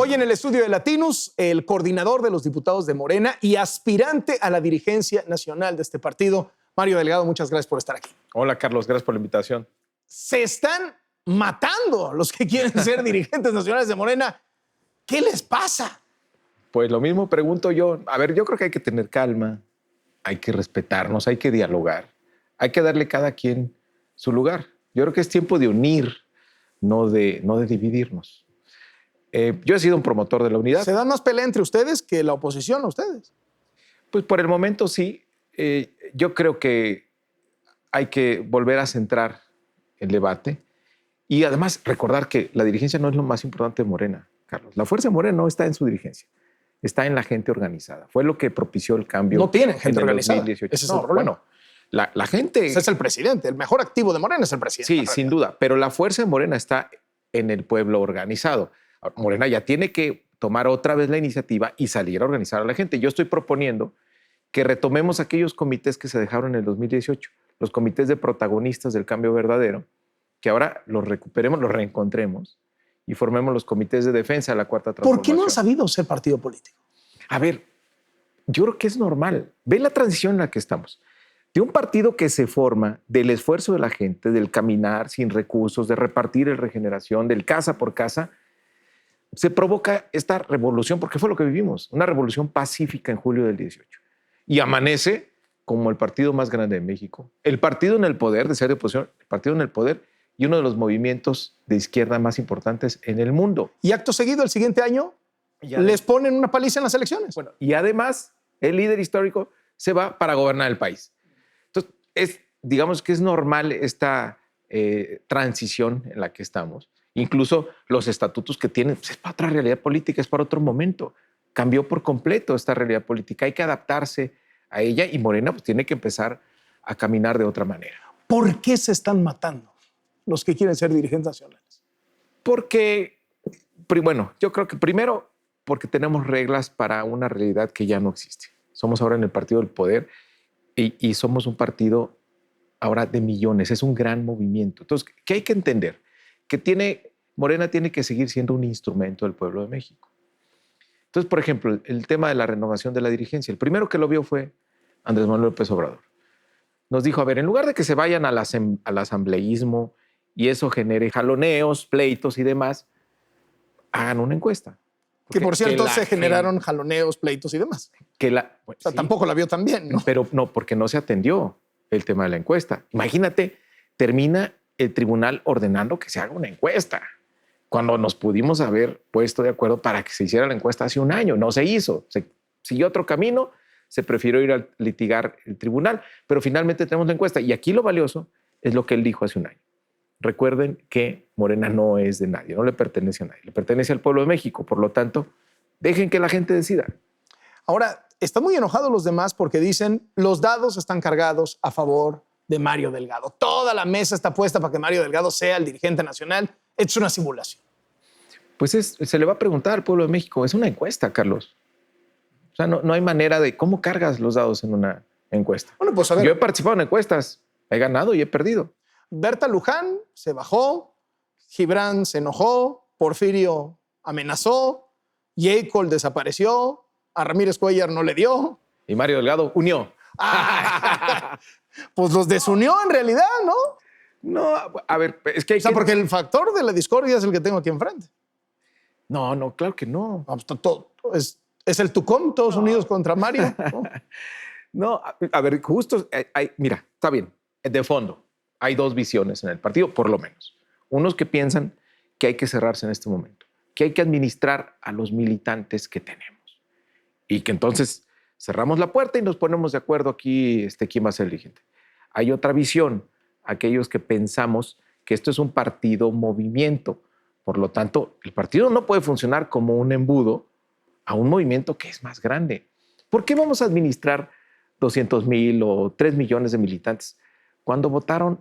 Hoy en el estudio de Latinos, el coordinador de los diputados de Morena y aspirante a la dirigencia nacional de este partido, Mario Delgado. Muchas gracias por estar aquí. Hola, Carlos. Gracias por la invitación. Se están matando los que quieren ser dirigentes nacionales de Morena. ¿Qué les pasa? Pues lo mismo pregunto yo. A ver, yo creo que hay que tener calma, hay que respetarnos, hay que dialogar, hay que darle cada quien su lugar. Yo creo que es tiempo de unir, no de dividirnos. Yo he sido un promotor de la unidad. ¿Se dan más pelea entre ustedes que la oposición a ustedes? Pues por el momento sí. Yo creo que hay que volver a centrar el debate y además recordar que la dirigencia no es lo más importante de Morena, Carlos. La fuerza de Morena no está en su dirigencia, está en la gente organizada. Fue lo que propició el cambio. No tienen gente organizada. 2018. Ese es el problema. Bueno, la gente... Ese es el presidente. El mejor activo de Morena es el presidente. Sí, sin duda. Pero la fuerza de Morena está en el pueblo organizado. Morena ya tiene que tomar otra vez la iniciativa y salir a organizar a la gente. Yo estoy proponiendo que retomemos aquellos comités que se dejaron en el 2018, los comités de protagonistas del cambio verdadero, que ahora los recuperemos, los reencontremos y formemos los comités de defensa de la Cuarta Transformación. ¿Por qué no han sabido ser partido político? A ver, yo creo que es normal. Ve la transición en la que estamos. De un partido que se forma del esfuerzo de la gente, del caminar sin recursos, de repartir el regeneración, del casa por casa, se provoca esta revolución, porque fue lo que vivimos, una revolución pacífica en julio del 18. Y amanece como el partido más grande de México, el partido en el poder, de ser de oposición, el partido en el poder y uno de los movimientos de izquierda más importantes en el mundo. Y acto seguido, el siguiente año, les ponen una paliza en las elecciones. Bueno, y además, el líder histórico se va para gobernar el país. Entonces, digamos que es normal esta transición en la que estamos. Incluso los estatutos que tienen, pues es para otra realidad política, es para otro momento. Cambió por completo esta realidad política. Hay que adaptarse a ella y Morena pues, tiene que empezar a caminar de otra manera. ¿Por qué se están matando los que quieren ser dirigentes nacionales? Porque, bueno, yo creo que primero porque tenemos reglas para una realidad que ya no existe. Somos ahora en el partido del poder y somos un partido ahora de millones. Es un gran movimiento. Entonces, ¿qué hay que entender? Que Morena tiene que seguir siendo un instrumento del pueblo de México. Entonces, por ejemplo, el tema de la renovación de la dirigencia, el primero que lo vio fue Andrés Manuel López Obrador. Nos dijo, a ver, en lugar de que se vayan al asambleísmo y eso genere jaloneos, pleitos y demás, hagan una encuesta. Que por cierto se generaron jaloneos, pleitos y demás. O sea, sí, tampoco la vio tan bien, ¿no? Pero no, porque no se atendió el tema de la encuesta. Imagínate, termina el tribunal ordenando que se haga una encuesta, cuando nos pudimos haber puesto de acuerdo para que se hiciera la encuesta hace un año. No se hizo, se siguió otro camino, se prefirió ir a litigar el tribunal, pero finalmente tenemos la encuesta. Y aquí lo valioso es lo que él dijo hace un año. Recuerden que Morena no es de nadie, no le pertenece a nadie, le pertenece al pueblo de México. Por lo tanto, dejen que la gente decida. Ahora, están muy enojados los demás porque dicen los dados están cargados a favor de Mario Delgado. Toda la mesa está puesta para que Mario Delgado sea el dirigente nacional. Es una simulación. Pues se le va a preguntar al pueblo de México. Es una encuesta, Carlos. O sea, no hay manera de cómo cargas los dados en una encuesta. Bueno, pues a ver. Yo he participado en encuestas, he ganado y he perdido. Berta Luján se bajó, Gibran se enojó, Porfirio amenazó, Yeicol desapareció, a Ramírez Cuellar no le dio. Y Mario Delgado unió. Pues los desunió en realidad, ¿no? No, a ver, es que hay porque el factor de la discordia es el que tengo aquí enfrente. No, claro que no. Es el Tucón, todos unidos contra Mario. No, a ver, justo, mira, está bien, de fondo, hay dos visiones en el partido, por lo menos. Unos que piensan que hay que cerrarse en este momento, que hay que administrar a los militantes que tenemos y que entonces cerramos la puerta y nos ponemos de acuerdo aquí quién va a ser el dirigente. Hay otra visión, aquellos que pensamos que esto es un partido movimiento. Por lo tanto, el partido no puede funcionar como un embudo a un movimiento que es más grande. ¿Por qué vamos a administrar 200,000 o 3 millones de militantes cuando votaron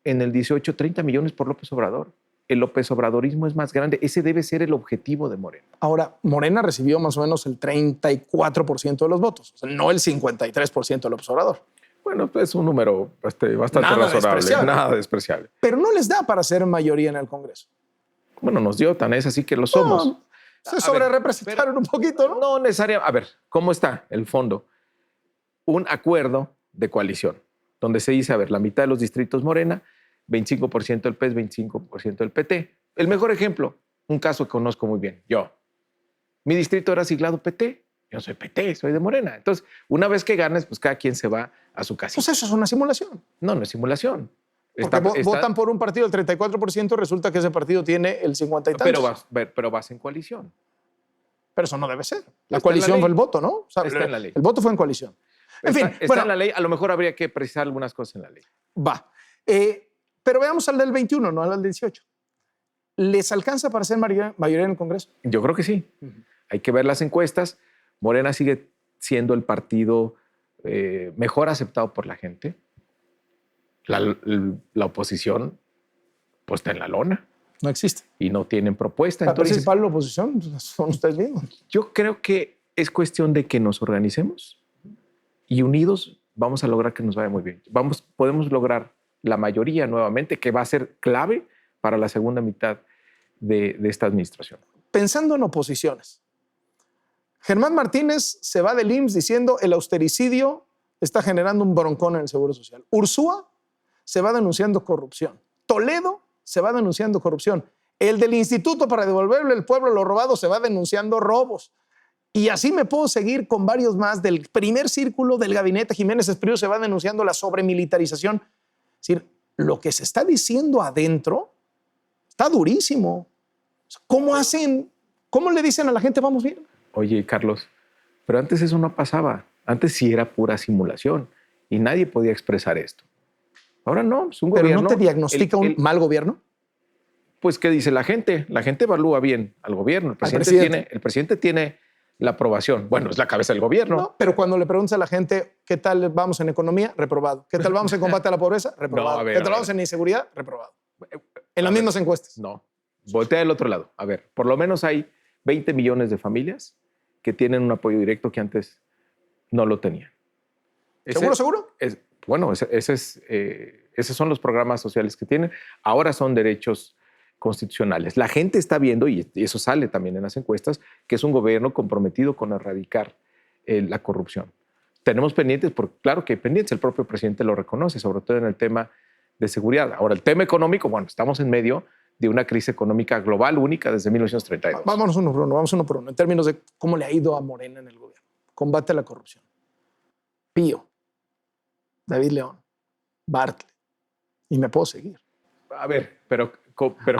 en el 18 30 millones por López Obrador? El López Obradorismo es más grande. Ese debe ser el objetivo de Morena. Ahora, Morena recibió más o menos el 34% de los votos, o sea, no el 53% de López Obrador. Bueno, es un número bastante razonable, nada despreciable. Pero no les da para ser mayoría en el Congreso. Bueno, nos dio, tan es así que lo somos. Se sobrerepresentaron un poquito, ¿no? No necesariamente. A ver, ¿cómo está el fondo? Un acuerdo de coalición, donde se dice, a ver, la mitad de los distritos Morena, 25% del PES, 25% del PT. El mejor ejemplo, un caso que conozco muy bien, yo. Mi distrito era siglado PT. Yo soy PT, soy de Morena. Entonces, una vez que ganes, pues cada quien se va a su casita. Pues eso es una simulación. No, no es simulación. Porque votan por un partido el 34%, resulta que ese partido tiene el 50 y tantos. Pero vas en coalición. Pero eso no debe ser. La coalición fue el voto, ¿no? O sea, está en la ley. El voto fue en coalición. En fin, está en la ley. A lo mejor habría que precisar algunas cosas en la ley. Va. Pero veamos al del 21, no al del 18. ¿Les alcanza para ser mayoría en el Congreso? Yo creo que sí. Hay que ver las encuestas. Morena sigue siendo el partido mejor aceptado por la gente. La oposición pues está en la lona. No existe. Y no tienen propuesta. La Entonces, principal oposición son ustedes mismos. yo creo que es cuestión de que nos organicemos y unidos vamos a lograr que nos vaya muy bien. Podemos lograr la mayoría nuevamente, que va a ser clave para la segunda mitad de esta administración. Pensando en oposiciones, Germán Martínez se va del IMSS diciendo el austericidio está generando un broncón en el Seguro Social. Ursúa se va denunciando corrupción. Toledo se va denunciando corrupción. El del Instituto para devolverle al pueblo lo robado se va denunciando robos. Y así me puedo seguir con varios más. Del primer círculo del gabinete Jiménez Espriu se va denunciando la sobremilitarización. Es decir, lo que se está diciendo adentro está durísimo. ¿Cómo hacen? ¿Cómo le dicen a la gente vamos bien? Oye, Carlos, pero antes eso no pasaba. Antes sí era pura simulación y nadie podía expresar esto. Ahora no, es un ¿Pero gobierno. no te diagnostica un mal gobierno? Pues, ¿qué dice la gente? La gente evalúa bien al gobierno. El presidente tiene la aprobación. Bueno, es la cabeza del gobierno. No, pero cuando le preguntas a la gente qué tal vamos en economía, reprobado. ¿Qué tal vamos en combate a la pobreza? Reprobado. No, a ver, ¿Qué tal vamos en inseguridad? Reprobado. En las mismas encuestas. No, voltea del otro lado. A ver, por lo menos hay 20 millones de familias que tienen un apoyo directo que antes no lo tenían. ¿Seguro? Bueno, esos son los programas sociales que tienen. Ahora son derechos constitucionales. La gente está viendo, y eso sale también en las encuestas, que es un gobierno comprometido con erradicar la corrupción. Tenemos pendientes, claro que hay pendientes, el propio presidente lo reconoce, sobre todo en el tema de seguridad. Ahora, el tema económico, bueno, estamos en medio de una crisis económica global única desde 1932. Vámonos uno por uno, en términos de cómo le ha ido a Morena en el gobierno. Combate a la corrupción. Pío, David León, Bartlett, y me puedo seguir. A ver, pero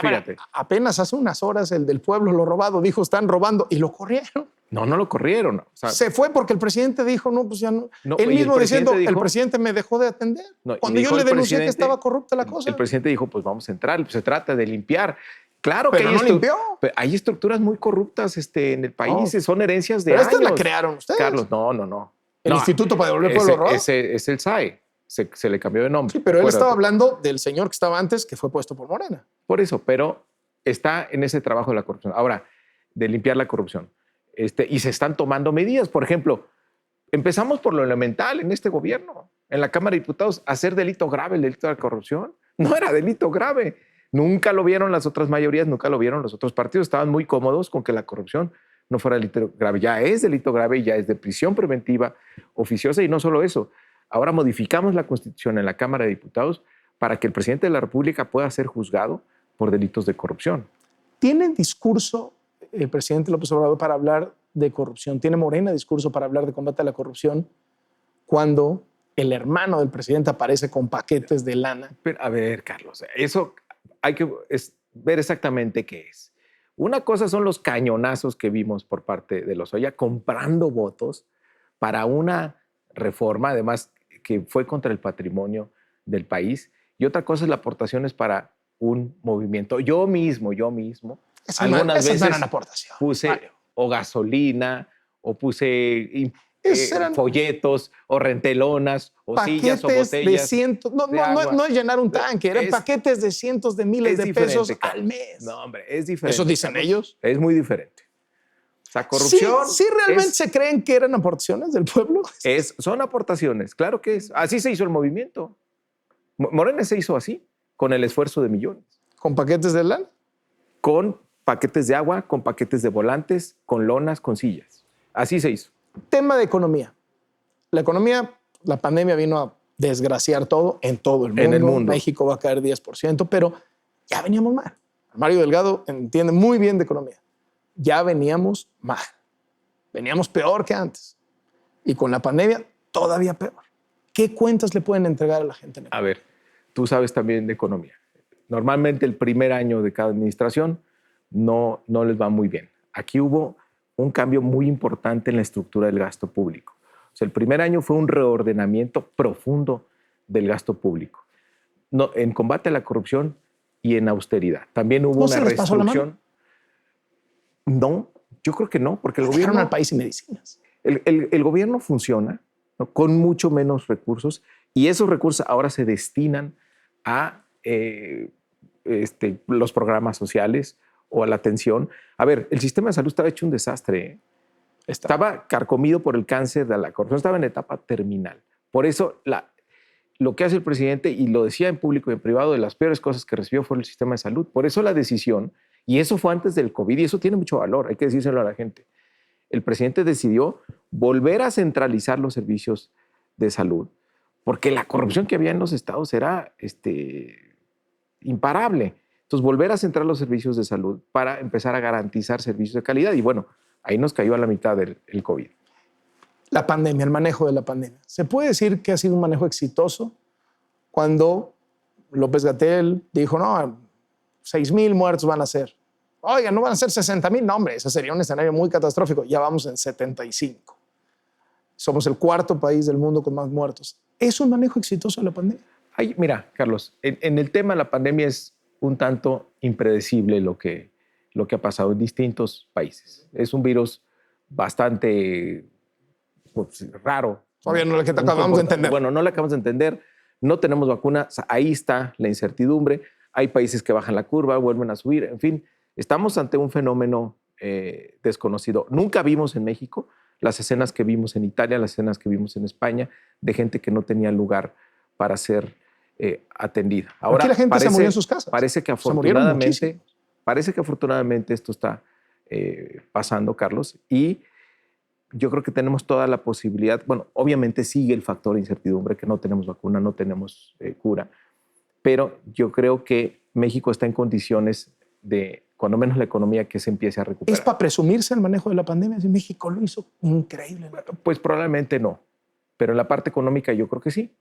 fíjate. Apenas hace unas horas el del pueblo lo robado dijo están robando y lo corrieron. No lo corrieron. O sea, se fue porque el presidente dijo, no, pues ya no. Él mismo diciendo, el presidente me dejó de atender. Cuando yo le denuncié que estaba corrupta la cosa. El presidente dijo, pues vamos a entrar, se trata de limpiar. Claro pero que no limpió. Hay estructuras muy corruptas en el país, son herencias de pero años. Esta la crearon ustedes. Carlos, no. El Instituto para devolver el pueblo robado. Ese es el SAE. Se le cambió de nombre. Sí, pero él estaba hablando del señor que estaba antes, que fue puesto por Morena. Por eso, pero está en ese trabajo de la corrupción. Ahora, de limpiar la corrupción. Y se están tomando medidas. Por ejemplo, empezamos por lo elemental en este gobierno, en la Cámara de Diputados, hacer delito grave el delito de la corrupción. No era delito grave. Nunca lo vieron las otras mayorías, nunca lo vieron los otros partidos. Estaban muy cómodos con que la corrupción no fuera delito grave. Ya es delito grave, ya es de prisión preventiva oficiosa y no solo eso. Ahora modificamos la Constitución en la Cámara de Diputados para que el presidente de la República pueda ser juzgado por delitos de corrupción. ¿Tiene discurso el presidente López Obrador para hablar de corrupción? ¿Tiene Morena discurso para hablar de combate a la corrupción cuando el hermano del presidente aparece con paquetes de lana? Pero, a ver, Carlos, eso hay que ver exactamente qué es. Una cosa son los cañonazos que vimos por parte de Lozoya comprando votos para una reforma, además que fue contra el patrimonio del país, y otra cosa es la aportaciones para un movimiento. Yo mismo, algunas veces puse o gasolina, o puse folletos, o rentelonas, o sillas, o botellas de cientos. No es llenar un tanque, eran paquetes de cientos de miles de pesos al mes. No, hombre, es diferente. ¿Eso dicen ellos? Es muy diferente. O sea, corrupción. ¿Sí realmente se creen que eran aportaciones del pueblo? Son aportaciones, claro que es. Así se hizo el movimiento. Morena se hizo así, con el esfuerzo de millones. ¿Con paquetes de lana? Con paquetes de agua, con paquetes de volantes, con lonas, con sillas. Así se hizo. Tema de economía. La economía, la pandemia vino a desgraciar todo en todo el mundo. En el mundo. México va a caer 10%, pero ya veníamos mal. Mario Delgado entiende muy bien de economía. Ya veníamos mal. Veníamos peor que antes. Y con la pandemia, todavía peor. ¿Qué cuentas le pueden entregar a la gente? A ver, tú sabes también de economía. Normalmente el primer año de cada administración no les va muy bien. Aquí hubo un cambio muy importante en la estructura del gasto público. O sea, el primer año fue un reordenamiento profundo del gasto público. No, en combate a la corrupción y en austeridad. También hubo una reestructuración. No, yo creo que no, porque el gobierno al país sin medicinas. El gobierno funciona, ¿no?, con mucho menos recursos, y esos recursos ahora se destinan a los programas sociales o a la atención. A ver, el sistema de salud estaba hecho un desastre, ¿eh? Estaba carcomido por el cáncer de la corrupción, estaba en etapa terminal. Por eso lo que hace el presidente, y lo decía en público y en privado, de las peores cosas que recibió fue el sistema de salud. Por eso la decisión, y eso fue antes del COVID, y eso tiene mucho valor, hay que decírselo a la gente. El presidente decidió volver a centralizar los servicios de salud, porque la corrupción que había en los estados era imparable. Entonces, volver a centrar los servicios de salud para empezar a garantizar servicios de calidad. Y bueno, ahí nos cayó a la mitad el COVID. La pandemia, el manejo de la pandemia. ¿Se puede decir que ha sido un manejo exitoso cuando López-Gatell dijo, no, 6,000 muertos van a ser? Oiga, no van a ser 60,000. No, hombre, ese sería un escenario muy catastrófico. Ya vamos en 75. Somos el cuarto país del mundo con más muertos. ¿Es un manejo exitoso de la pandemia? Ay, mira, Carlos, en el tema de la pandemia es un tanto impredecible lo que ha pasado en distintos países. Es un virus bastante raro. Todavía no lo que acabamos de entender. Bueno, no lo acabamos de entender. No tenemos vacuna. O sea, ahí está la incertidumbre. Hay países que bajan la curva, vuelven a subir. En fin, estamos ante un fenómeno desconocido. Nunca vimos en México las escenas que vimos en Italia, las escenas que vimos en España, de gente que no tenía lugar para ser atendida. Ahora, aquí la gente se murió en sus casas. Parece que afortunadamente esto está pasando, Carlos, y yo creo que tenemos toda la posibilidad. Bueno, obviamente sigue el factor de incertidumbre, que no tenemos vacuna, no tenemos cura, pero yo creo que México está en condiciones de, cuando menos la economía, que se empiece a recuperar. ¿Es para presumirse el manejo de la pandemia? Si México lo hizo increíble. Pues probablemente no, pero en la parte económica yo creo que sí,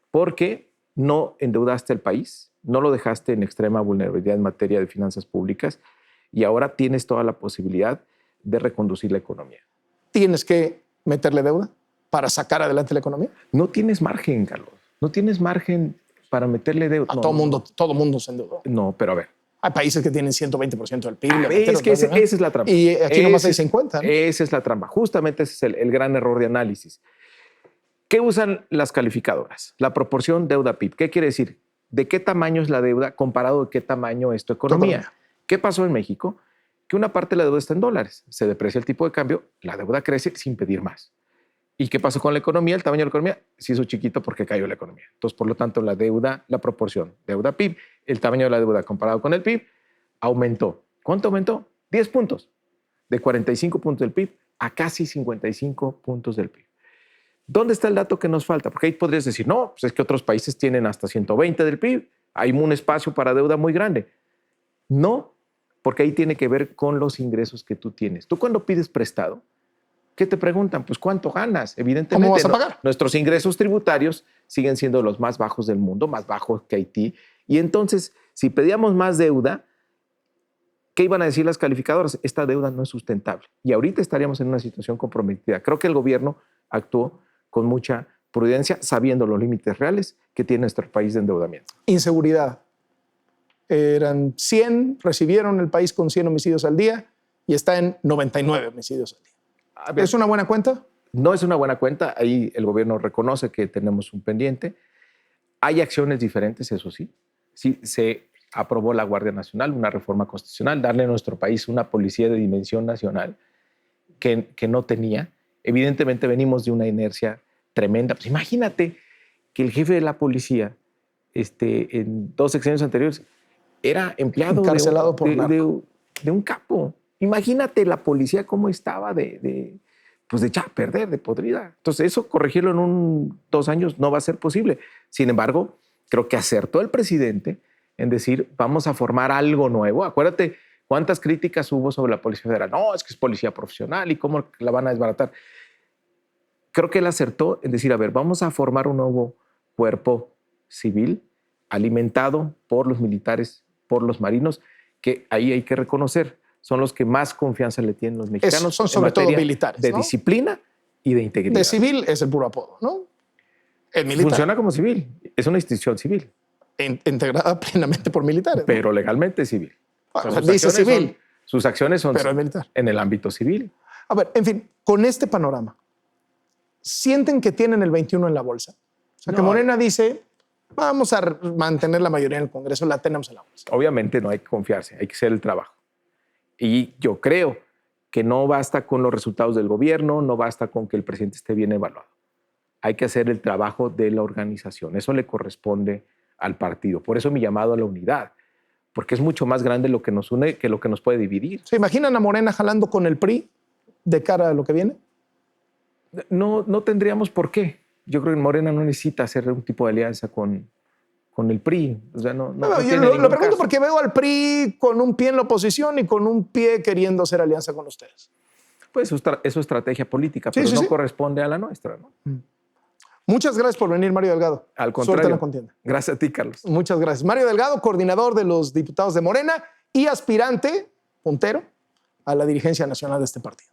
porque no endeudaste al país, no lo dejaste en extrema vulnerabilidad en materia de finanzas públicas, y ahora tienes toda la posibilidad de reconducir la economía. ¿Tienes que meterle deuda para sacar adelante la economía? No tienes margen, Carlos. No tienes margen para meterle deuda. Todo mundo se endeudó. No, pero a ver. Hay países que tienen 120% del PIB. Es que esa es la trampa. Y aquí nomás hay 50. ¿no? Esa es la trampa. Justamente ese es el gran error de análisis. ¿Qué usan las calificadoras? La proporción deuda-PIB. ¿Qué quiere decir? ¿De qué tamaño es la deuda comparado de qué tamaño es tu economía? ¿Qué pasó en México? Que una parte de la deuda está en dólares. Se deprecia el tipo de cambio, la deuda crece sin pedir más. ¿Y qué pasó con la economía? El tamaño de la economía se hizo chiquito porque cayó la economía. Entonces, por lo tanto, la deuda, la proporción deuda-PIB, el tamaño de la deuda comparado con el PIB, aumentó. ¿Cuánto aumentó? 10 puntos. De 45 puntos del PIB a casi 55 puntos del PIB. ¿Dónde está el dato que nos falta? Porque ahí podrías decir, no, pues es que otros países tienen hasta 120 del PIB. Hay un espacio para deuda muy grande. No, porque ahí tiene que ver con los ingresos que tú tienes. Tú cuando pides prestado, ¿qué te preguntan? Pues ¿cuánto ganas? Evidentemente, ¿cómo vas a pagar? Nuestros ingresos tributarios siguen siendo los más bajos del mundo, más bajos que Haití. Y entonces, si pedíamos más deuda, ¿qué iban a decir las calificadoras? Esta deuda no es sustentable. Y ahorita estaríamos en una situación comprometida. Creo que el gobierno actuó con mucha prudencia, sabiendo los límites reales que tiene nuestro país de endeudamiento. Inseguridad. Eran 100, recibieron el país con 100 homicidios al día y está en 99 homicidios al día. ¿Es una buena cuenta? No es una buena cuenta. Ahí el gobierno reconoce que tenemos un pendiente. Hay acciones diferentes, eso sí. Sí, se aprobó la Guardia Nacional, una reforma constitucional, darle a nuestro país una policía de dimensión nacional que no tenía. Evidentemente venimos de una inercia tremenda. Pues imagínate que el jefe de la policía en 2 sexenios anteriores era empleado encarcelado por de un capo. Imagínate la policía cómo estaba pues de echar a perder, de podrida. Entonces, eso corregirlo en 2 años no va a ser posible. Sin embargo, creo que acertó el presidente en decir, vamos a formar algo nuevo. Acuérdate cuántas críticas hubo sobre la Policía Federal. No, es que es policía profesional y cómo la van a desbaratar. Creo que él acertó en decir, a ver, vamos a formar un nuevo cuerpo civil alimentado por los militares, por los marinos, que ahí hay que reconocer, son los que más confianza le tienen los mexicanos. Son sobre todo militares, de ¿no? disciplina y de integridad. De civil es el puro apodo, ¿no? El militar. Funciona como civil, es una institución civil. Integrada plenamente por militares. Pero legalmente civil. Dice civil. Sus acciones son pero es militar. En el ámbito civil. A ver, en fin, con este panorama, ¿sienten que tienen el 21 en la bolsa? O sea, que Morena dice, vamos a mantener la mayoría en el Congreso, la tenemos en la bolsa. Obviamente no hay que confiarse, hay que hacer el trabajo. Y yo creo que no basta con los resultados del gobierno, no basta con que el presidente esté bien evaluado. Hay que hacer el trabajo de la organización. Eso le corresponde al partido. Por eso mi llamado a la unidad, porque es mucho más grande lo que nos une que lo que nos puede dividir. ¿Se imaginan a Morena jalando con el PRI de cara a lo que viene? No tendríamos por qué. Yo creo que Morena no necesita hacer un tipo de alianza con el PRI. O sea, no yo lo pregunto porque veo al PRI con un pie en la oposición y con un pie queriendo hacer alianza con ustedes. Pues eso es estrategia política, pero no corresponde a la nuestra, ¿no? Muchas gracias por venir, Mario Delgado. Al contrario. Suerte en la contienda. Gracias a ti, Carlos. Muchas gracias. Mario Delgado, coordinador de los diputados de Morena y aspirante, puntero, a la dirigencia nacional de este partido.